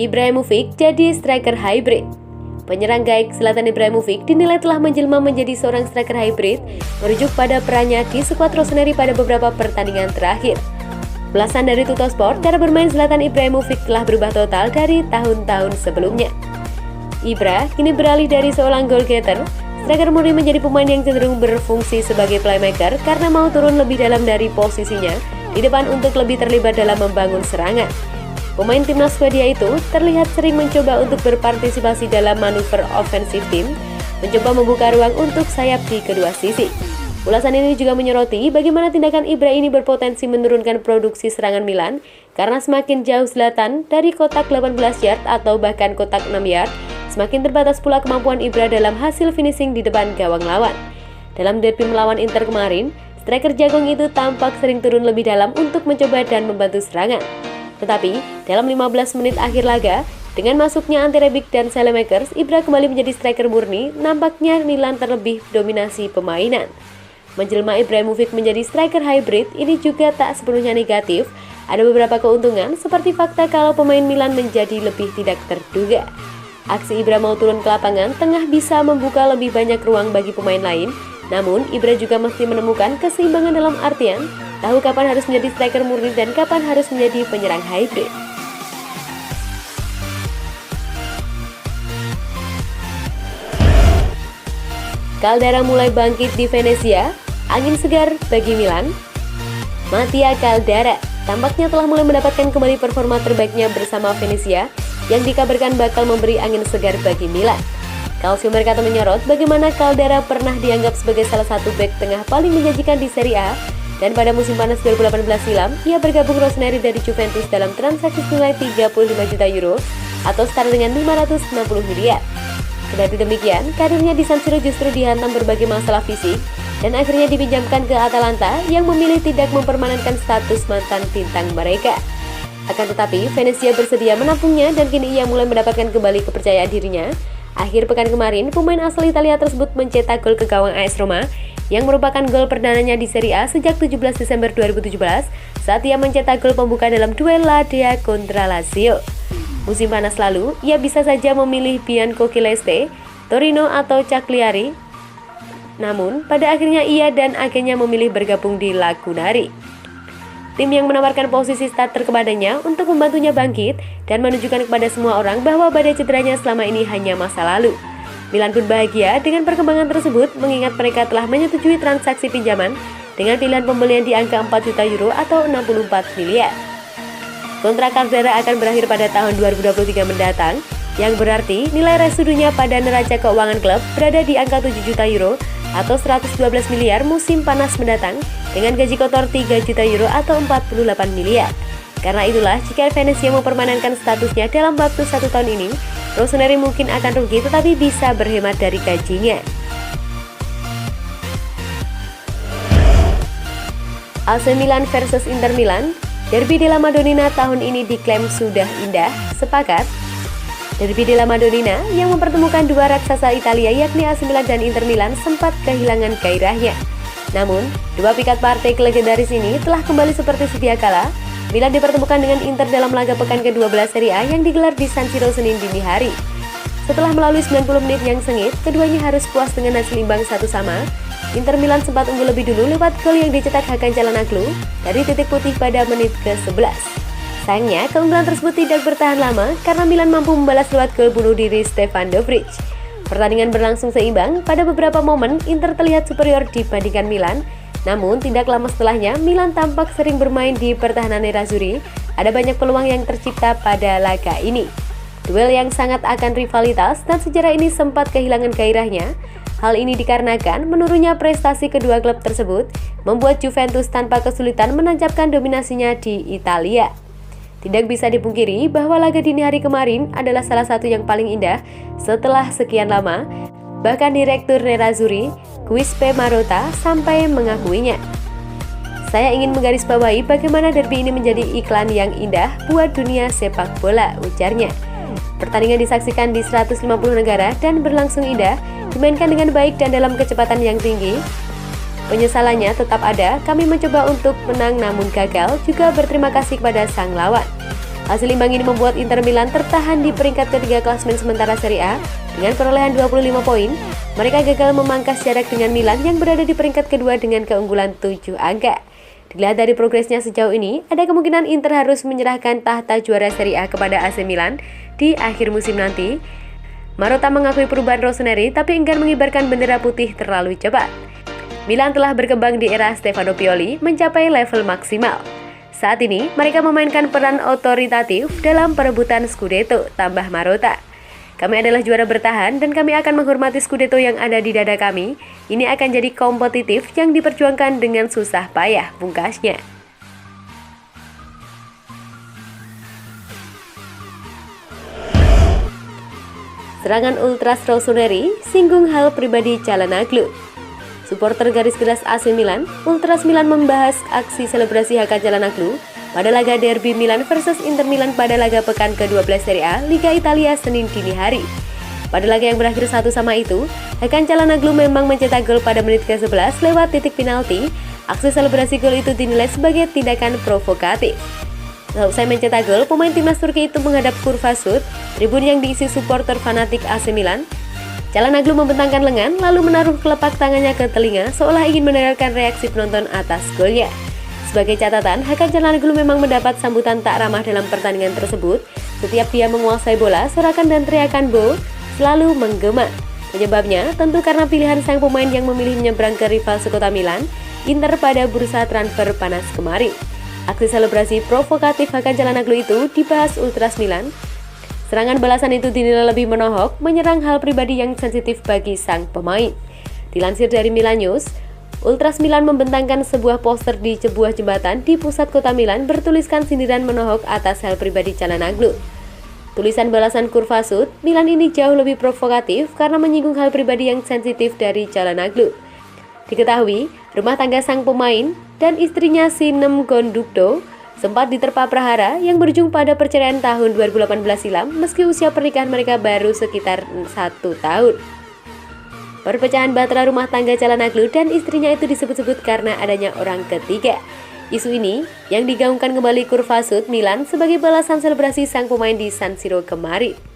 Ibrahimovic jadi striker hybrid. Penyerang Gaik Zlatan Ibrahimovic dinilai telah menjelma menjadi seorang striker hybrid merujuk pada perannya di skuad Rossoneri pada beberapa pertandingan terakhir. Ulasan dari Tuttosport, cara bermain Zlatan Ibrahimovic telah berubah total dari tahun-tahun sebelumnya. Ibra kini beralih dari seorang goal getter, striker murni menjadi pemain yang cenderung berfungsi sebagai playmaker karena mau turun lebih dalam dari posisinya di depan untuk lebih terlibat dalam membangun serangan. Pemain timnas Swedia itu terlihat sering mencoba untuk berpartisipasi dalam manuver ofensif tim, mencoba membuka ruang untuk sayap di kedua sisi. Ulasan ini juga menyoroti bagaimana tindakan Ibra ini berpotensi menurunkan produksi serangan Milan karena semakin jauh Zlatan dari kotak 18 yard atau bahkan kotak 6 yard, semakin terbatas pula kemampuan Ibra dalam hasil finishing di depan gawang lawan. Dalam derby melawan Inter kemarin, striker jagung itu tampak sering turun lebih dalam untuk mencoba dan membantu serangan. Tetapi, dalam 15 menit akhir laga, dengan masuknya Ante Rebic dan Saelemaekers, Ibra kembali menjadi striker murni, nampaknya Milan terlebih dominasi permainan. Menjelma Ibrahimovic menjadi striker hybrid ini juga tak sepenuhnya negatif, ada beberapa keuntungan seperti fakta kalau pemain Milan menjadi lebih tidak terduga. Aksi Ibra mau turun ke lapangan tengah bisa membuka lebih banyak ruang bagi pemain lain, namun Ibra juga mesti menemukan keseimbangan dalam artian tahu kapan harus menjadi striker murni dan kapan harus menjadi penyerang hybrid. Caldara mulai bangkit di Venezia, angin segar bagi Milan. Mattia Caldara tampaknya telah mulai mendapatkan kembali performa terbaiknya bersama Venezia yang dikabarkan bakal memberi angin segar bagi Milan. Calcio Mercato menyorot bagaimana Caldara pernah dianggap sebagai salah satu bek tengah paling menjanjikan di Serie A, dan pada musim panas 2018 silam, ia bergabung Rossoneri dari Juventus dalam transaksi senilai 35 juta euro atau setara dengan 560 miliar. Kendati demikian, karirnya di San Siro justru dihantam berbagai masalah fisik dan akhirnya dipinjamkan ke Atalanta yang memilih tidak mempermanenkan status mantan bintang mereka. Akan tetapi, Venezia bersedia menampungnya dan kini ia mulai mendapatkan kembali kepercayaan dirinya. Akhir pekan kemarin, pemain asal Italia tersebut mencetak gol ke gawang AS Roma yang merupakan gol perdananya di Serie A sejak 17 Desember 2017 saat ia mencetak gol pembuka dalam duel La Dea kontra Lazio. Musim panas lalu, ia bisa saja memilih Bianco Celeste, Torino atau Cagliari. Namun, pada akhirnya ia dan agennya memilih bergabung di Lagunari. Tim yang menawarkan posisi starter kepadanya untuk membantunya bangkit dan menunjukkan kepada semua orang bahwa badai cederanya selama ini hanya masa lalu. Milan pun bahagia dengan perkembangan tersebut mengingat mereka telah menyetujui transaksi pinjaman dengan pilihan pembelian di angka 4 juta euro atau 64 miliar. Kontrak Caldara akan berakhir pada tahun 2023 mendatang, yang berarti nilai restudinya pada neraca keuangan klub berada di angka 7 juta euro atau 112 miliar musim panas mendatang dengan gaji kotor 3 juta euro atau 48 miliar. Karena itulah, jika Venezia mempermanenkan statusnya dalam waktu 1 tahun ini, Rossoneri mungkin akan rugi tetapi bisa berhemat dari gajinya. AC Milan versus Inter Milan, Derby della Madonnina tahun ini diklaim sudah indah, sepakat. Derby della Madonnina yang mempertemukan dua raksasa Italia yakni AC Milan dan Inter Milan sempat kehilangan gairahnya. Namun, dua pikat partai legendaris ini telah kembali seperti sedia kala. Milan dipertemukan dengan Inter dalam laga pekan ke-12 Serie A yang digelar di San Siro Senin dini hari. Setelah melalui 90 menit yang sengit, keduanya harus puas dengan hasil imbang 1-1. Inter Milan sempat unggul lebih dulu lewat gol yang dicetak Hakan Çalhanoğlu dari titik putih pada menit ke-11. Sayangnya, keunggulan tersebut tidak bertahan lama karena Milan mampu membalas lewat gol bunuh diri Stefan Dobrich. Pertandingan berlangsung seimbang, pada beberapa momen Inter terlihat superior dibandingkan Milan. Namun, tidak lama setelahnya, Milan tampak sering bermain di pertahanan Nerazzurri. Ada banyak peluang yang tercipta pada laga ini. Duel yang sangat akan rivalitas dan sejarah ini sempat kehilangan gairahnya. Hal ini dikarenakan menurunnya prestasi kedua klub tersebut, membuat Juventus tanpa kesulitan menancapkan dominasinya di Italia. Tidak bisa dipungkiri bahwa laga dini hari kemarin adalah salah satu yang paling indah setelah sekian lama. Bahkan Direktur Nerazzurri, Giuseppe Marotta, sampai mengakuinya. Saya ingin menggarisbawahi bagaimana derby ini menjadi iklan yang indah buat dunia sepak bola, ujarnya. Pertandingan disaksikan di 150 negara dan berlangsung indah, dimainkan dengan baik dan dalam kecepatan yang tinggi. Penyesalannya tetap ada, kami mencoba untuk menang namun gagal, juga berterima kasih kepada sang lawan. Hasil imbang ini membuat Inter Milan tertahan di peringkat ketiga klasemen sementara Serie A dengan perolehan 25 poin. Mereka gagal memangkas jarak dengan Milan yang berada di peringkat kedua dengan keunggulan 7 angka. Dilihat dari progresnya sejauh ini, ada kemungkinan Inter harus menyerahkan tahta juara Serie A kepada AC Milan di akhir musim nanti. Marotta mengakui perubahan Rossoneri tapi enggan mengibarkan bendera putih terlalu cepat. Milan telah berkembang di era Stefano Pioli mencapai level maksimal. Saat ini, mereka memainkan peran otoritatif dalam perebutan Scudetto, tambah Marotta. Kami adalah juara bertahan dan kami akan menghormati Scudetto yang ada di dada kami. Ini akan jadi kompetitif yang diperjuangkan dengan susah payah, pungkasnya. Serangan Ultras Rossoneri singgung hal pribadi Calhanoglu. Supporter garis keras AC Milan, Ultras Milan membahas aksi selebrasi Hakan Calhanoglu pada laga derby Milan versus Inter Milan pada laga pekan ke-12 Serie A Liga Italia Senin dini hari. Pada laga yang berakhir 1-1 itu, Hakan Calhanoglu memang mencetak gol pada menit ke-11 lewat titik penalti. Aksi selebrasi gol itu dinilai sebagai tindakan provokatif. Selesai mencetak gol, pemain timnas Turki itu menghadap kurva sud, tribun yang diisi supporter fanatik AC Milan. Calhanoglu membentangkan lengan lalu menaruh kelopak tangannya ke telinga seolah ingin mendengarkan reaksi penonton atas golnya. Sebagai catatan, Hakan Calhanoglu memang mendapat sambutan tak ramah dalam pertandingan tersebut. Setiap dia menguasai bola, sorakan dan teriakan "Bo" selalu menggema. Penyebabnya tentu karena pilihan sang pemain yang memilih menyeberang ke rival sekota Milan, Inter pada bursa transfer panas kemarin. Aksi selebrasi provokatif Hakan Calhanoglu itu dibahas Ultras Milan. Serangan balasan itu dinilai lebih menohok, menyerang hal pribadi yang sensitif bagi sang pemain. Dilansir dari Milan News, Ultras Milan membentangkan sebuah poster di sebuah jembatan di pusat kota Milan bertuliskan sindiran menohok atas hal pribadi Calhanoglu. Tulisan balasan kurva sud, Milan ini jauh lebih provokatif karena menyinggung hal pribadi yang sensitif dari Calhanoglu. Diketahui, rumah tangga sang pemain dan istrinya Sinem Gondukdo sempat diterpa prahara yang berujung pada perceraian tahun 2018 silam meski usia pernikahan mereka baru sekitar 1 tahun. Perpecahan bahtera rumah tangga Calhanoglu dan istrinya itu disebut-sebut karena adanya orang ketiga. Isu ini yang digaungkan kembali kurva sud Milan sebagai balasan selebrasi sang pemain di San Siro kemarin.